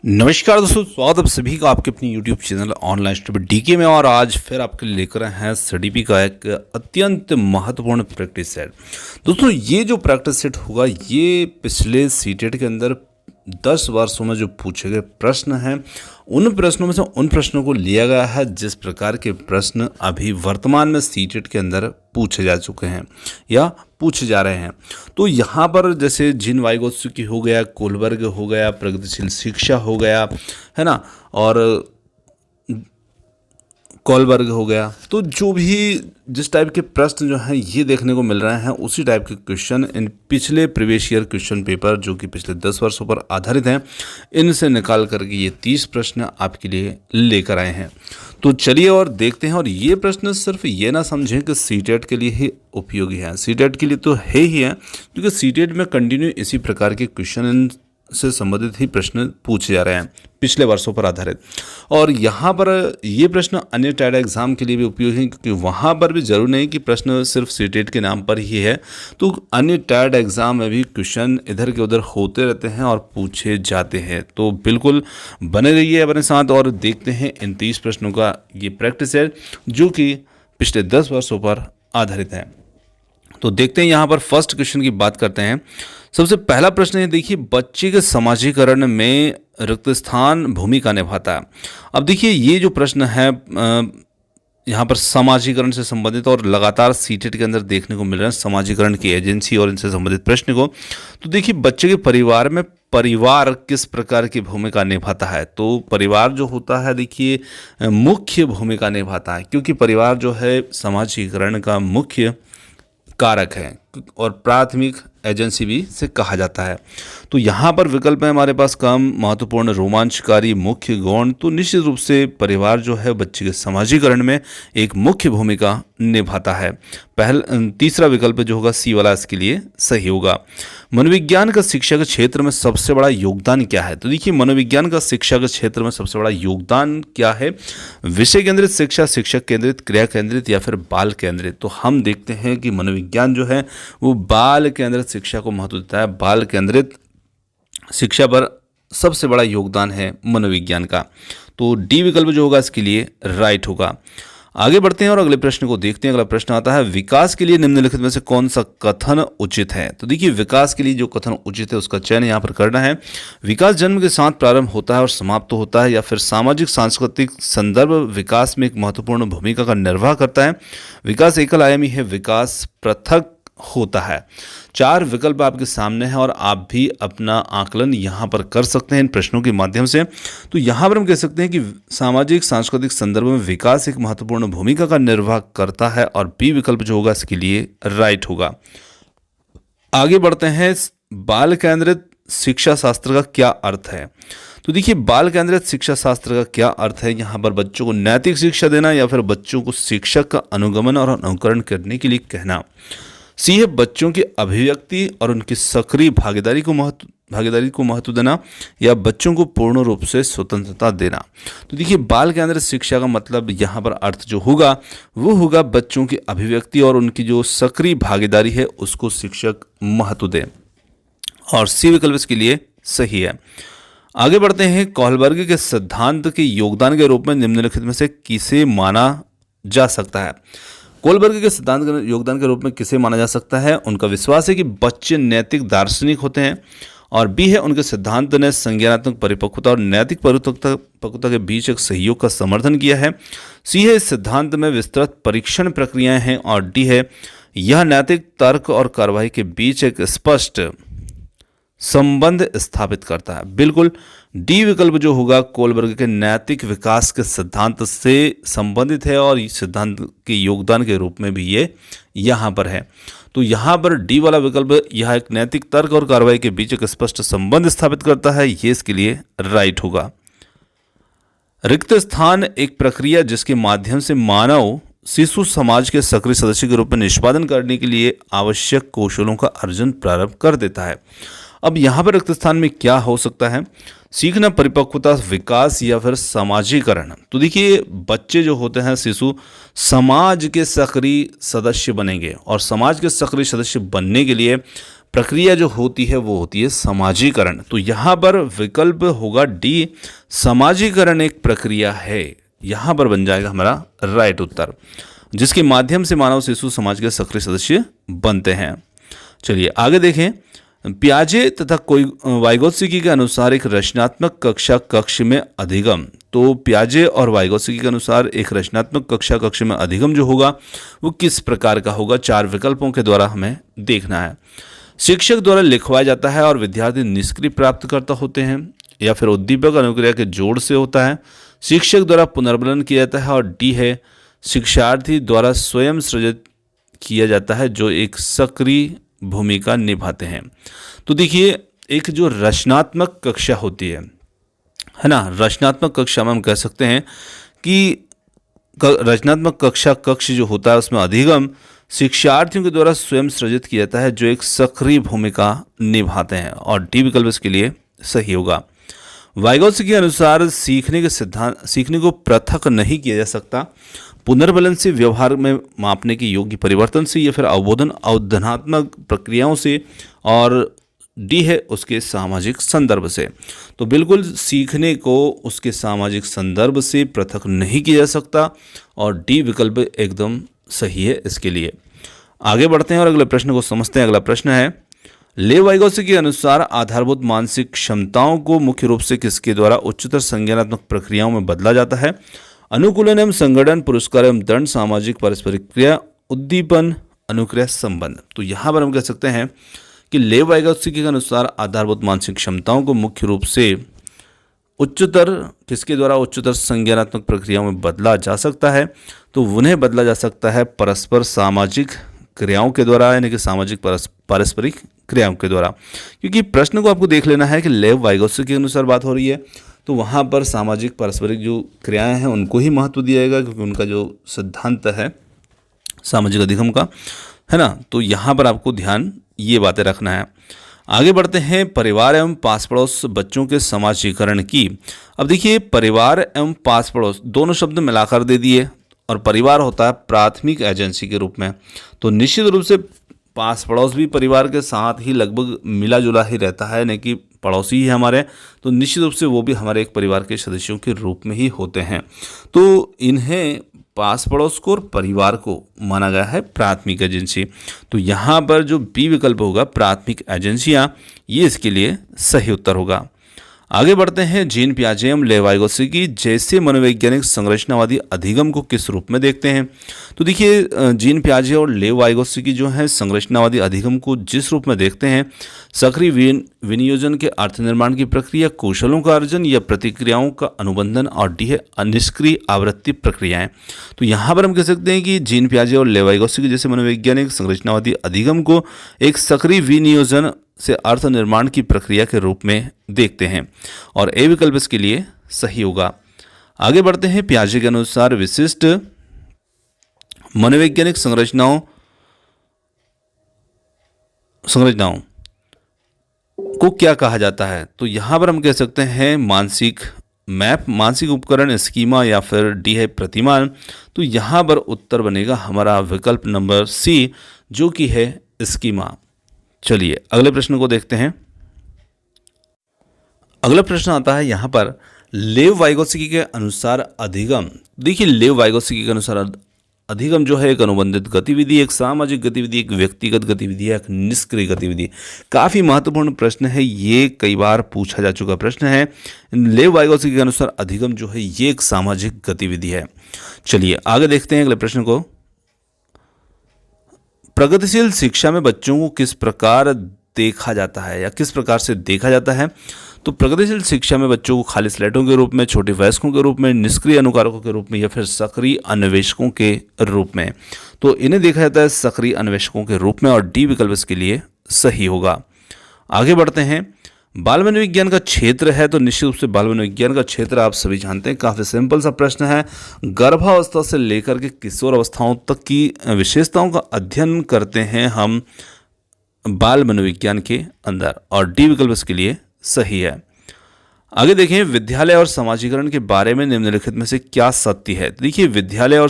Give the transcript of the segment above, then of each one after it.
नमस्कार दोस्तों, स्वागत आप सभी का आपके अपनी YouTube channel online study DK में। और आज फिर आपके लिए लेकर आए हैं सीडीपी का एक अत्यंत महत्वपूर्ण प्रैक्टिस सेट। दोस्तों ये जो प्रैक्टिस सेट होगा ये पिछले सीटेट के अंदर 10 वर्षों में जो पूछे गए प्रश्न हैं उन प्रश्नों में से उन प्रश्नों को लिया गया है जिस प्रकार के प्रश्न अभी वर्तमान में सीटेट के अंदर पूछे जा चुके हैं या पूछे जा रहे हैं। तो यहाँ पर जैसे जीन वाइगोत्स्की हो गया, कोलबर्ग हो गया, प्रगतिशील शिक्षा हो गया, है ना, और कॉलबर्ग हो गया। तो जो भी जिस टाइप के प्रश्न जो हैं ये देखने को मिल रहे हैं उसी टाइप के क्वेश्चन इन पिछले प्रीवियस ईयर क्वेश्चन पेपर जो कि पिछले 10 वर्षों पर आधारित हैं इनसे निकाल करके ये 30 प्रश्न आपके लिए लेकर आए हैं। तो चलिए और देखते हैं। और ये प्रश्न सिर्फ ये ना समझें कि सीटेट के लिए ही उपयोगी है, सीटेट के लिए तो है ही है, क्योंकि सीटेट में कंटिन्यू इसी प्रकार के क्वेश्चन से संबंधित ही प्रश्न पूछे जा रहे हैं पिछले वर्षों पर आधारित। और यहाँ पर ये प्रश्न अन्य टाइड एग्जाम के लिए भी उपयोगी है, क्योंकि वहाँ पर भी जरूर नहीं कि प्रश्न सिर्फ सीटेट के नाम पर ही है, तो अन्य टाइड एग्जाम में भी क्वेश्चन इधर के उधर होते रहते हैं और पूछे जाते हैं। तो बिल्कुल बने रहिए अपने साथ और देखते हैं इन 30 प्रश्नों का ये प्रैक्टिस है जो कि पिछले 10 वर्षों पर आधारित है। तो देखते हैं यहाँ पर फर्स्ट क्वेश्चन की बात करते हैं। सबसे पहला प्रश्न है, देखिए, बच्चे के समाजीकरण में रिक्त स्थान भूमिका निभाता है। अब देखिए ये जो प्रश्न है यहाँ पर समाजीकरण से संबंधित और लगातार सीटेट के अंदर देखने को मिल रहा है समाजीकरण की एजेंसी और इनसे संबंधित प्रश्न को। तो देखिए बच्चे के परिवार में परिवार किस प्रकार की भूमिका निभाता है। तो परिवार जो होता है देखिए मुख्य भूमिका निभाता है, क्योंकि परिवार जो है समाजीकरण का मुख्य कारक है और प्राथमिक एजेंसी भी से कहा जाता है। तो यहाँ पर विकल्प है हमारे पास कम, महत्वपूर्ण, रोमांचकारी, मुख्य, गौण। तो निश्चित रूप से परिवार जो है बच्चे के समाजीकरण में एक मुख्य भूमिका निभाता है। तीसरा विकल्प जो होगा सी वाला इसके लिए सही होगा। मनोविज्ञान का शिक्षा के क्षेत्र में सबसे बड़ा योगदान क्या है। तो देखिए मनोविज्ञान का शिक्षा के क्षेत्र में सबसे बड़ा योगदान क्या है। विषय केंद्रित शिक्षा, शिक्षक केंद्रित, क्रिया केंद्रित या फिर बाल केंद्रित। तो हम देखते हैं कि मनोविज्ञान जो है वो बाल केंद्रित शिक्षा को महत्व देता है। बाल केंद्रित शिक्षा पर सबसे बड़ा योगदान है मनोविज्ञान का। तो डी विकल्प जो होगा इसके लिए राइट होगा। आगे बढ़ते हैं और अगले प्रश्न को देखते हैं। अगला प्रश्न आता है, विकास के लिए निम्नलिखित में से कौन सा कथन उचित है। तो देखिए विकास के लिए जो कथन उचित है उसका चयन यहाँ पर करना है। विकास जन्म के साथ प्रारंभ होता है और समाप्त होता है, या फिर सामाजिक सांस्कृतिक संदर्भ विकास में एक महत्वपूर्ण भूमिका का निर्वाह करता है। विकास एकल आयामी है, विकास पृथक होता है। 4 विकल्प आपके सामने हैं और आप भी अपना आकलन यहाँ पर कर सकते हैं इन प्रश्नों के माध्यम से। तो यहाँ पर हम कह सकते हैं कि सामाजिक सांस्कृतिक संदर्भ में विकास एक महत्वपूर्ण भूमिका का निर्वाह करता है और बी विकल्प जो होगा इसके लिए राइट होगा। आगे बढ़ते हैं, बाल केंद्रित शिक्षा शास्त्र का क्या अर्थ है। तो देखिए बाल केंद्रित शिक्षा शास्त्र का क्या अर्थ है। यहाँ पर बच्चों को नैतिक शिक्षा देना या फिर बच्चों को शिक्षक का अनुगमन और अनुकरण करने के लिए कहना। सी है बच्चों की अभिव्यक्ति और उनकी सक्रिय भागीदारी को महत्व देना, या बच्चों को पूर्ण रूप से स्वतंत्रता देना। तो देखिए बाल केंद्रित शिक्षा का मतलब यहाँ पर अर्थ जो होगा वो होगा बच्चों की अभिव्यक्ति और उनकी जो सक्रिय भागीदारी है उसको शिक्षक महत्व दें, और सी विकल्प इसके लिए सही है। आगे बढ़ते हैं, कोहलबर्ग के सिद्धांत के योगदान के रूप में निम्नलिखित में से किसे माना जा सकता है। कोहलबर्ग के सिद्धांत के योगदान के रूप में किसे माना जा सकता है। उनका विश्वास है कि बच्चे नैतिक दार्शनिक होते हैं, और बी है उनके सिद्धांत ने संज्ञानात्मक परिपक्वता और नैतिक परिपक्वता के बीच एक सहयोग का समर्थन किया है। सी है इस सिद्धांत में विस्तृत परीक्षण प्रक्रियाएं हैं, और डी है यह नैतिक तर्क और कार्रवाई के बीच एक स्पष्ट संबंध स्थापित करता है। बिल्कुल डी विकल्प जो होगा कोहलबर्ग के नैतिक विकास के सिद्धांत से संबंधित है, और इस सिद्धांत के योगदान के रूप में भी ये यहाँ पर है। तो यहाँ पर डी वाला विकल्प यह एक नैतिक तर्क और कार्रवाई के बीच एक स्पष्ट संबंध स्थापित करता है, ये इसके लिए राइट होगा। रिक्त स्थान एक प्रक्रिया जिसके माध्यम से मानव शिशु समाज के सक्रिय सदस्य के रूप में निष्पादन करने के लिए आवश्यक कौशलों का अर्जन प्रारंभ कर देता है। अब यहाँ पर रिक्त स्थान में क्या हो सकता है। सीखना, परिपक्वता, विकास या फिर समाजीकरण। तो देखिए बच्चे जो होते हैं शिशु समाज के सक्रिय सदस्य बनेंगे, और समाज के सक्रिय सदस्य बनने के लिए प्रक्रिया जो होती है वो होती है समाजीकरण। तो यहाँ पर विकल्प होगा डी, समाजीकरण एक प्रक्रिया है। यहाँ पर बन जाएगा हमारा राइट उत्तर, जिसके माध्यम से मानव शिशु समाज के सक्रिय सदस्य बनते हैं। चलिए आगे देखें। पियाजे तथा कोई वाइगोत्स्की के अनुसार एक रचनात्मक कक्षा कक्ष में अधिगम। तो पियाजे और वाइगोत्स्की के अनुसार एक रचनात्मक कक्षा कक्ष में अधिगम जो होगा वो किस प्रकार का होगा, 4 विकल्पों के द्वारा हमें देखना है। शिक्षक द्वारा लिखवाया जाता है और विद्यार्थी निष्क्रिय प्राप्तकर्ता होते हैं, या फिर उद्दीपक अनुक्रिया के जोड़ से होता है, शिक्षक द्वारा पुनर्बलन किया जाता है, और डी है शिक्षार्थी द्वारा स्वयं सृजित किया जाता है जो एक सक्रिय भूमिका निभाते हैं। तो देखिए, एक जो रचनात्मक कक्षा होती है ना, रचनात्मक कक्षा में हम कह सकते हैं कि रचनात्मक कक्षा कक्ष जो होता है उसमें अधिगम शिक्षार्थियों के द्वारा स्वयं सृजित किया जाता है जो एक सक्रिय भूमिका निभाते हैं, और डी विकल्प इसके लिए सही होगा। वाइगोत्स्की के अनुसार सीखने को पृथक नहीं किया जा सकता, पुनर्बलन से, व्यवहार में मापने के योग्य परिवर्तन से, या फिर अवबोधनात्मक प्रक्रियाओं से, और डी है उसके सामाजिक संदर्भ से। तो बिल्कुल सीखने को उसके सामाजिक संदर्भ से पृथक नहीं किया जा सकता, और डी विकल्प एकदम सही है इसके लिए। आगे बढ़ते हैं और अगले प्रश्न को समझते हैं। अगला प्रश्न है, लेव वाइगोत्स्की के अनुसार आधारभूत मानसिक क्षमताओं को मुख्य रूप से किसके द्वारा उच्चतर संज्ञानात्मक प्रक्रियाओं में बदला जाता है? अनुकूलन एवं संगठन, पुरस्कार एवं दंड, सामाजिक पारस्परिक क्रिया, उद्दीपन, अनुक्रिया, संबंध। तो यहाँ पर हम कह सकते हैं कि लेव वाइगोत्स्की के अनुसार आधारभूत मानसिक क्षमताओं को मुख्य रूप से उच्चतर किसके द्वारा उच्चतर संज्ञानात्मक प्रक्रियाओं में बदला जा सकता है? तो उन्हें बदला जा सकता है परस्पर सामाजिक क्रियाओं के द्वारा, यानी कि सामाजिक पारस्परिक क्रियाओं के द्वारा। क्योंकि प्रश्न को आपको देख लेना है कि लेव वाइगोत्स्की के अनुसार बात हो रही है, तो वहाँ पर सामाजिक पारस्परिक जो क्रियाएं हैं उनको ही महत्व दिया जाएगा, क्योंकि उनका जो सिद्धांत है सामाजिक अधिगम का, है ना। तो यहाँ पर आपको ध्यान ये बातें रखना है। आगे बढ़ते हैं, परिवार एवं पास पड़ोस बच्चों के समाजीकरण की। अब देखिए, परिवार एवं पास पड़ोस दोनों शब्द मिलाकर दे दिए, और परिवार होता है प्राथमिक एजेंसी के रूप में। तो निश्चित रूप से पास पड़ोस भी परिवार के साथ ही लगभग मिला जुला ही रहता है, यानी कि पड़ोसी ही हमारे, तो निश्चित रूप से वो भी हमारे एक परिवार के सदस्यों के रूप में ही होते हैं। तो इन्हें पास पड़ोस को और परिवार को माना गया है प्राथमिक एजेंसी। तो यहाँ पर जो बी विकल्प होगा प्राथमिक एजेंसियाँ, ये इसके लिए सही उत्तर होगा। आगे बढ़ते हैं, जीन पियाजे एवं लेव वाइगोत्स्की जैसे मनोवैज्ञानिक संरचनावादी अधिगम को किस रूप में देखते हैं? तो देखिए, जीन पियाजे और लेव वाइगोत्स्की जो है संरचनावादी अधिगम को जिस रूप में देखते हैं, सक्रिय विनियोजन के अर्थ निर्माण की प्रक्रिया, कौशलों का अर्जन, या प्रतिक्रियाओं का अनुबंधन, और डी है अनिष्क्रिय आवृत्ति प्रक्रियाएं। तो यहाँ पर हम कह सकते हैं कि जीन पियाजे और लेव वाइगोत्स्की जैसे मनोवैज्ञानिक संरचनावादी अधिगम को एक सक्रिय विनियोजन से अर्थ निर्माण की प्रक्रिया के रूप में देखते हैं, और ए विकल्प इसके लिए सही होगा। आगे बढ़ते हैं, पियाजे के अनुसार विशिष्ट मनोवैज्ञानिक संरचनाओं को क्या कहा जाता है? तो यहाँ पर हम कह सकते हैं मानसिक मैप, मानसिक उपकरण, स्कीमा, या फिर डी है प्रतिमान। तो यहाँ पर उत्तर बनेगा हमारा विकल्प नंबर सी, जो कि है स्कीमा। चलिए अगले प्रश्न को देखते हैं। अगला प्रश्न आता है यहाँ पर, लेव वाइगोत्स्की के अनुसार अधिगम। देखिए, लेव वाइगोत्स्की के अनुसार अधिगम जो है एक अनुबंधित गतिविधि, एक सामाजिक गतिविधि, एक व्यक्तिगत गतिविधि है, एक निष्क्रिय गतिविधि। काफ़ी महत्वपूर्ण प्रश्न है ये, कई बार पूछा जा चुका प्रश्न है। लेव वाइगोत्स्की के अनुसार अधिगम जो है ये एक सामाजिक गतिविधि है। चलिए आगे देखते हैं अगले प्रश्न को। प्रगतिशील शिक्षा में बच्चों को किस प्रकार देखा जाता है, या किस प्रकार से देखा जाता है? तो प्रगतिशील शिक्षा में बच्चों को खाली स्लेटों के रूप में, छोटे वयस्कों के रूप में, निष्क्रिय अनुकारकों के रूप में, या फिर सक्रिय अन्वेषकों के रूप में। तो इन्हें देखा जाता है सक्रिय अन्वेषकों के रूप में, और डी विकल्प इसके लिए सही होगा। आगे बढ़ते हैं, बाल मनोविज्ञान का क्षेत्र है, तो निश्चित रूप से बाल मनोविज्ञान का क्षेत्र आप सभी जानते हैं, काफ़ी सिंपल सा प्रश्न है। गर्भावस्था से लेकर के किशोर अवस्थाओं तक की विशेषताओं का अध्ययन करते हैं हम बाल मनोविज्ञान के अंदर, और डी विकल्प इसके लिए सही है। आगे देखें, विद्यालय और समाजीकरण के बारे में निम्नलिखित में से क्या सत्य है? देखिए, विद्यालय और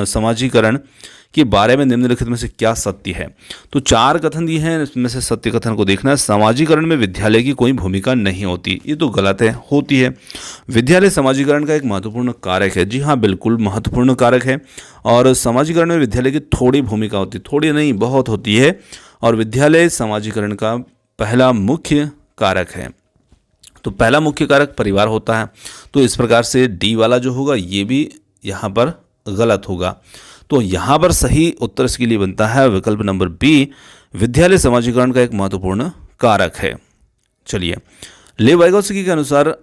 समाजीकरण के बारे में निम्नलिखित में से क्या सत्य है। तो 4 कथन दिए हैं, इसमें से सत्य कथन को देखना है। समाजीकरण में विद्यालय की कोई भूमिका नहीं होती, ये तो गलत है, होती है। विद्यालय समाजीकरण का एक महत्वपूर्ण कारक है। जी हाँ, बिल्कुल महत्वपूर्ण कारक है। और समाजीकरण में विद्यालय की थोड़ी भूमिका होती है, थोड़ी नहीं बहुत होती है। और विद्यालय समाजीकरण का पहला मुख्य कारक है। तो पहला मुख्य कारक परिवार होता है। तो इस प्रकार से डी वाला जो होगा ये भी यहाँ पर गलत होगा। तो यहाँ पर सही उत्तर इसके लिए बनता है विकल्प नंबर बी, विद्यालय समाजीकरण का एक महत्वपूर्ण कारक है। चलिए, लेव वाइगोत्स्की के अनुसार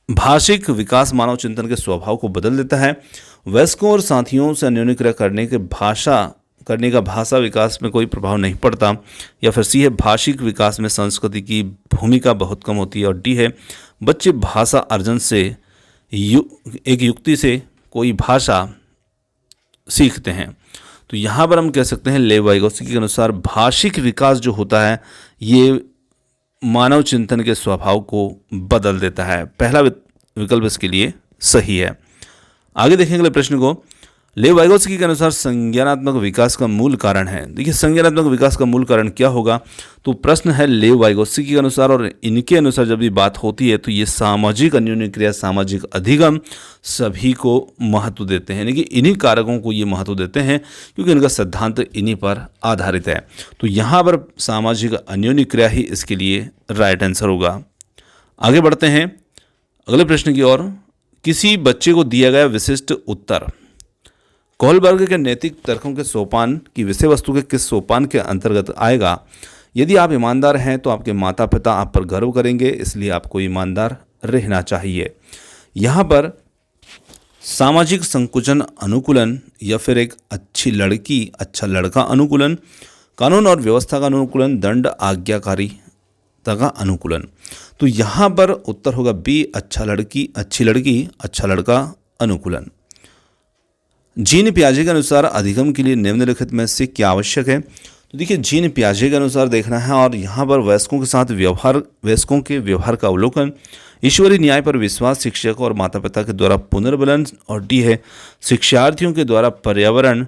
भाषिक विकास मानव चिंतन के स्वभाव को बदल देता है। वयस्कों और साथियों से अन्योन्य करने का भाषा विकास में कोई प्रभाव नहीं पड़ता। या फिर सी है, भाषिक विकास में संस्कृति की भूमिका बहुत कम होती है। और डी है, बच्चे भाषा अर्जन से एक युक्ति से कोई भाषा सीखते हैं। तो यहाँ पर हम कह सकते हैं लेव वाइगोत्स्की के अनुसार भाषिक विकास जो होता है ये मानव चिंतन के स्वभाव को बदल देता है। पहला विकल्प इसके लिए सही है। आगे देखेंगे अगले प्रश्न को। लेव वाइगोत्स्की के अनुसार संज्ञानात्मक विकास का मूल कारण है। देखिए, संज्ञानात्मक विकास का मूल कारण क्या होगा। तो प्रश्न है लेव वाइगोत्स्की के अनुसार, और इनके अनुसार जब भी बात होती है तो ये सामाजिक अन्योन्य क्रिया, सामाजिक अधिगम सभी को महत्व देते हैं, यानी कि इन्हीं कारकों को ये महत्व देते हैं क्योंकि इनका सिद्धांत इन्हीं पर आधारित है। तो यहाँ पर सामाजिक अन्योन्य क्रिया ही इसके लिए राइट आंसर होगा। आगे बढ़ते हैं अगले प्रश्न की ओर। किसी बच्चे को दिया गया विशिष्ट उत्तर कोहलबर्ग के नैतिक तर्कों के सोपान की विषय वस्तु के किस सोपान के अंतर्गत आएगा। यदि आप ईमानदार हैं तो आपके माता पिता आप पर गर्व करेंगे, इसलिए आपको ईमानदार रहना चाहिए। यहाँ पर सामाजिक संकुचन अनुकूलन, या फिर एक अच्छी लड़की अच्छा लड़का अनुकूलन, कानून और व्यवस्था का अनुकूलन, दंड आज्ञाकारिता का अनुकूलन। तो यहाँ पर उत्तर होगा बी, अच्छा लड़की अच्छा लड़का अनुकूलन। जीन पियाजे के अनुसार अधिगम के लिए निम्नलिखित में से क्या आवश्यक है। तो देखिए, जीन पियाजे के अनुसार देखना है, और यहाँ पर वयस्कों के व्यवहार का अवलोकन, ईश्वरीय न्याय पर विश्वास, शिक्षक और माता पिता के द्वारा पुनर्बलन, और डी है, शिक्षार्थियों के द्वारा पर्यावरण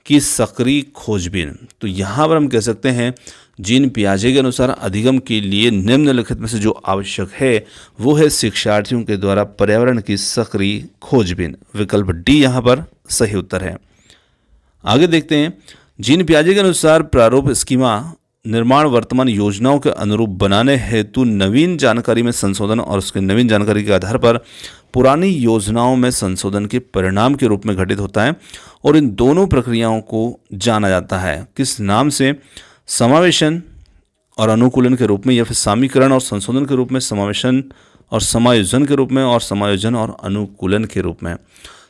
की सक्रिय खोजबीन। तो यहाँ पर हम कह सकते हैं जीन पियाजे के अनुसार अधिगम के लिए निम्नलिखित में से जो आवश्यक है वो है शिक्षार्थियों के द्वारा पर्यावरण की सक्रिय खोजबीन। विकल्प डी यहाँ पर सही उत्तर है। आगे देखते हैं, जीन पियाजे के अनुसार प्रारूप स्कीमा निर्माण वर्तमान योजनाओं के अनुरूप बनाने हेतु नवीन जानकारी में संशोधन, और उसके नवीन जानकारी के आधार पर पुरानी योजनाओं में संशोधन के परिणाम के रूप में घटित होता है। और इन दोनों प्रक्रियाओं को जाना जाता है किस नाम से, समावेशन और अनुकूलन के रूप में, या फिर सामीकरण और संशोधन के रूप में, समावेशन और समायोजन के रूप में, और समायोजन और अनुकूलन के रूप में।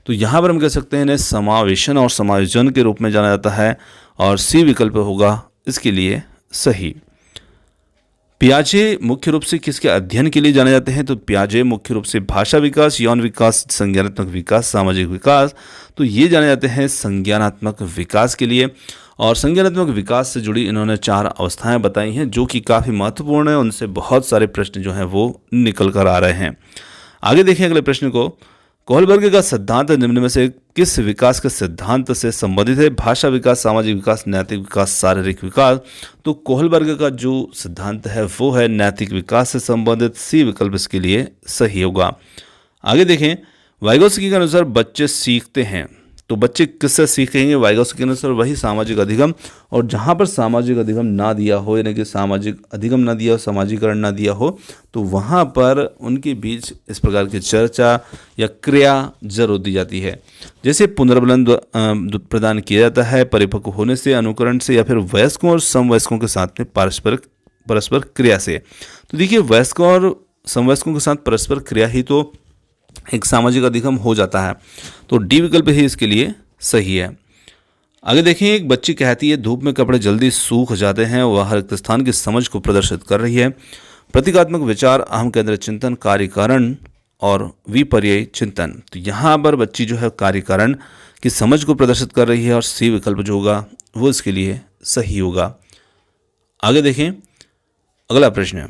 तो यहाँ पर हम कह सकते हैं इन्हें समावेशन और समायोजन के रूप में जाना जाता है, और सी विकल्प होगा इसके लिए सही। पियाजे मुख्य रूप से किसके अध्ययन के लिए जाने जाते हैं। तो पियाजे मुख्य रूप से भाषा विकास, यौन विकास, संज्ञानात्मक विकास, सामाजिक विकास, तो ये जाने जाते हैं संज्ञानात्मक विकास के लिए। और संज्ञानात्मक विकास से जुड़ी इन्होंने 4 अवस्थाएं बताई हैं जो कि काफ़ी महत्वपूर्ण है, उनसे बहुत सारे प्रश्न जो हैं वो निकल कर आ रहे हैं। आगे देखें अगले प्रश्न को। कोहलबर्ग का सिद्धांत निम्न में से किस विकास के सिद्धांत से संबंधित है। भाषा विकास, सामाजिक विकास, नैतिक विकास, शारीरिक विकास। तो कोहलबर्ग का जो सिद्धांत है वो है नैतिक विकास से संबंधित। सी विकल्प इसके लिए सही होगा। आगे देखें, वाइगोत्स्की के अनुसार बच्चे सीखते हैं, तो बच्चे किससे सीखेंगे। वाइगोत्स्की के अनुसार वही सामाजिक अधिगम, और जहाँ पर सामाजिक अधिगम ना दिया हो, यानी कि सामाजिक अधिगम ना दिया हो, समाजीकरण ना दिया हो, तो वहाँ पर उनके बीच इस प्रकार की चर्चा या क्रिया जरूर दी जाती है। जैसे पुनर्बलन प्रदान किया जाता है परिपक्व होने से, अनुकरण से, या फिर वयस्कों और समवयस्कों के साथ में परस्पर क्रिया से। तो देखिए, वयस्कों और समवयस्कों के साथ परस्पर क्रिया ही तो एक सामाजिक अधिगम हो जाता है। तो डी विकल्प ही इसके लिए सही है। आगे देखें, एक बच्ची कहती है धूप में कपड़े जल्दी सूख जाते हैं। वह रिक्त स्थान की समझ को प्रदर्शित कर रही है। प्रतीकात्मक विचार, अहम केंद्र चिंतन, कार्य कारण और विपर्यय चिंतन। तो यहाँ पर बच्ची जो है कार्य कारण की समझ को प्रदर्शित कर रही है, और सी विकल्प जो होगा वो इसके लिए सही होगा। आगे देखें अगला प्रश्न है,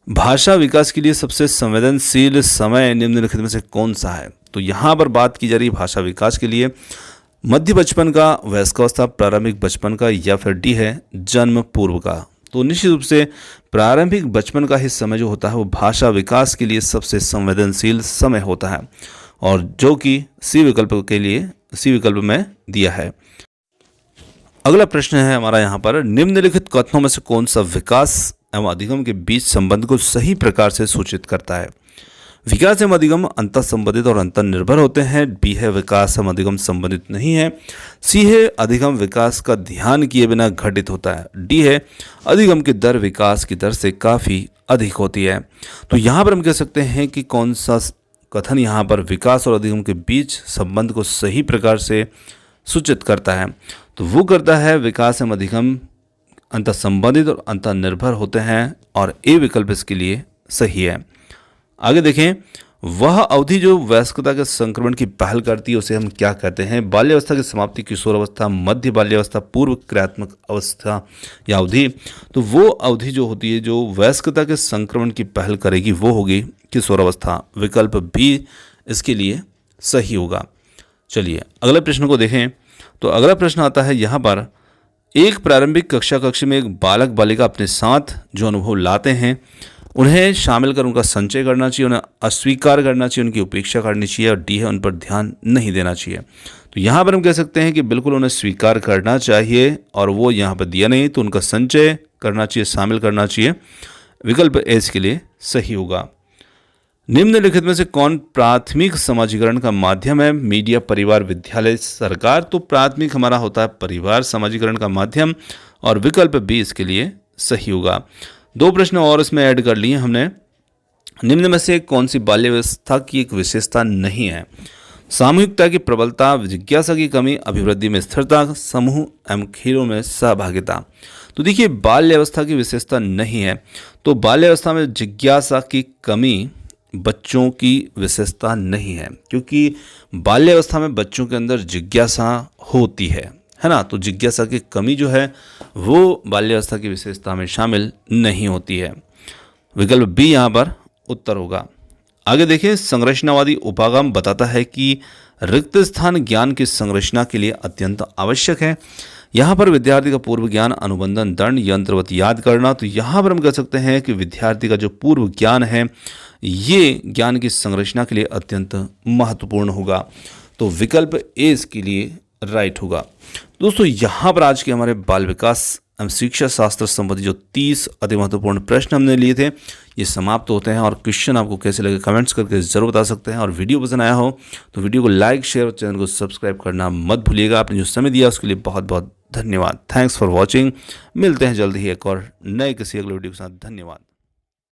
भाषा विकास के लिए सबसे संवेदनशील समय निम्नलिखित में से कौन सा है? तो यहाँ पर बात की जा रही है भाषा विकास के लिए मध्य बचपन का, वयस्कावस्था, प्रारंभिक बचपन का, या फिर डी है जन्म पूर्व का। तो निश्चित रूप से प्रारंभिक बचपन का ही समय जो होता है वो भाषा विकास के लिए सबसे संवेदनशील समय होता है, और जो कि सी विकल्प में दिया है। अगला प्रश्न है हमारा यहाँ पर, निम्नलिखित कथनों में से कौन सा विकास एवं अधिगम के बीच संबंध को सही प्रकार से सूचित करता है? विकास एवं अधिगम अंतर संबंधित और अंतर निर्भर होते हैं। बी है विकास एवं अधिगम संबंधित नहीं है। सी है अधिगम विकास का ध्यान किए बिना घटित होता है। डी है अधिगम की दर विकास की दर से काफ़ी अधिक होती है। तो यहाँ पर हम कह सकते हैं कि कौन सा कथन यहाँ पर विकास और अधिगम के बीच संबंध को सही प्रकार से सूचित करता है? तो वो करता है विकास एवं अधिगम अंतर संबंधित और अंतर निर्भर होते हैं, और ए विकल्प इसके लिए सही है। आगे देखें, वह अवधि जो वयस्कता के संक्रमण की पहल करती है उसे हम क्या कहते हैं? बाल्यावस्था की समाप्ति, किशोरावस्था, मध्य बाल्यावस्था, पूर्व क्रियात्मक अवस्था या अवधि। तो वो अवधि जो होती है जो वयस्कता के संक्रमण की पहल करेगी वो होगी किशोरावस्था। विकल्प बी इसके लिए सही होगा। चलिए अगले प्रश्न को देखें। तो अगला प्रश्न आता है यहाँ पर, एक प्रारंभिक कक्षा में एक बालक बालिका अपने साथ जो अनुभव लाते हैं उन्हें शामिल कर उनका संचय करना चाहिए, उन्हें अस्वीकार करना चाहिए, उनकी उपेक्षा करनी चाहिए, और डी है उन पर ध्यान नहीं देना चाहिए। तो यहाँ पर हम कह सकते हैं कि बिल्कुल उन्हें स्वीकार करना चाहिए, और वो यहाँ पर दिया नहीं तो उनका संचय करना चाहिए, शामिल करना चाहिए। विकल्प ए इसके लिए सही होगा। निम्नलिखित में से कौन प्राथमिक समाजीकरण का माध्यम है? मीडिया, परिवार, विद्यालय, सरकार। तो प्राथमिक हमारा होता है परिवार समाजीकरण का माध्यम, और विकल्प बी इसके लिए सही होगा। दो प्रश्न और इसमें ऐड कर लिए हमने। निम्न में से कौन सी बाल्य व्यवस्था की एक विशेषता नहीं है? सामूहिकता की प्रबलता, जिज्ञासा की कमी, अभिवृद्धि में स्थिरता, समूह एवं खेलों में सहभागिता। तो देखिए बाल्यावस्था की विशेषता नहीं है, तो बाल्यावस्था में जिज्ञासा की कमी बच्चों की विशेषता नहीं है, क्योंकि बाल्यावस्था में बच्चों के अंदर जिज्ञासा होती है ना। तो जिज्ञासा की कमी जो है वो बाल्यावस्था की विशेषता में शामिल नहीं होती है। विकल्प बी यहाँ पर उत्तर होगा। आगे देखिए, संरचनावादी उपागम बताता है कि रिक्त स्थान ज्ञान की संरचना के लिए अत्यंत आवश्यक है। यहाँ पर विद्यार्थी का पूर्व ज्ञान, अनुबंधन, दंड, यंत्रवत याद करना। तो यहाँ पर हम कह सकते हैं कि विद्यार्थी का जो पूर्व ज्ञान है ये ज्ञान की संरचना के लिए अत्यंत महत्वपूर्ण होगा। तो विकल्प ए इसके लिए राइट होगा। दोस्तों यहाँ पर आज के हमारे बाल विकास एवं शिक्षा शास्त्र संबंधी जो 30 अति महत्वपूर्ण प्रश्न हमने लिए थे ये समाप्त होते हैं। और क्वेश्चन आपको कैसे लगे कमेंट्स करके जरूर बता सकते हैं। और वीडियो पसंद आया हो तो वीडियो को लाइक, शेयर और चैनल को सब्सक्राइब करना मत भूलिएगा। आपने जो समय दिया उसके लिए बहुत बहुत धन्यवाद। Thanks for watching. मिलते हैं जल्द ही एक और नए किसी अगले वीडियो के साथ। धन्यवाद।